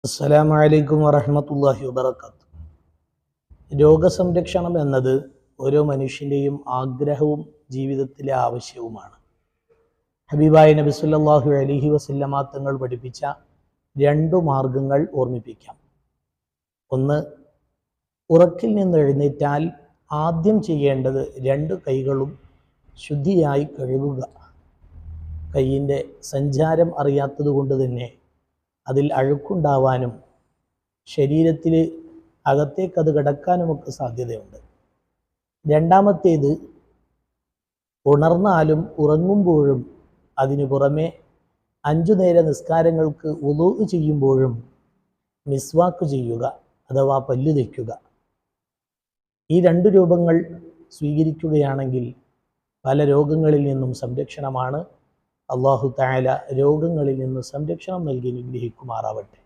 അസ്സലാമു അലൈക്കും വറഹ്മത്തുള്ളാഹി വബറകാതുഹു. രോഗസംരക്ഷണം എന്നത് ഓരോ മനുഷ്യൻ്റെയും ആഗ്രഹവും ജീവിതത്തിലെ ആവശ്യവുമാണ്. ഹബീബായ നബി സല്ലല്ലാഹു അലൈഹി വസല്ലമ തങ്ങൾ പഠിപ്പിച്ച രണ്ടു മാർഗങ്ങൾ ഓർമ്മിപ്പിക്കാം. ഒന്ന്, ഉറക്കിൽ നിന്ന് എഴുന്നേറ്റാൽ ആദ്യം ചെയ്യേണ്ടത് രണ്ട് കൈകളും ശുദ്ധിയായി കഴുകുക. കൈയിൻ്റെ സഞ്ചാരം അറിയാത്തത് കൊണ്ട് തന്നെ അതിൽ അഴുക്കുണ്ടാവാനും ശരീരത്തിൽ അകത്തേക്ക് അത് കിടക്കാനുമൊക്കെ സാധ്യതയുണ്ട്. രണ്ടാമത്തേത്, ഉണർന്നാലും ഉറങ്ങുമ്പോഴും അതിനു പുറമെ 5 നേര നിസ്കാരങ്ങൾക്ക് വുളൂ ചെയ്യുമ്പോഴും മിസ്വാക്ക് ചെയ്യുക അഥവാ പല്ല് തേക്കുക. ഈ രണ്ട് രൂപങ്ങൾ സ്വീകരിക്കുകയാണെങ്കിൽ പല രോഗങ്ങളിൽ നിന്നും സംരക്ഷണമാണ്. അല്ലാഹു തആല രോഗങ്ങളിൽ നിന്ന് സംരക്ഷണം നൽകി അനുഗ്രഹിക്കുമാറാവട്ടെ.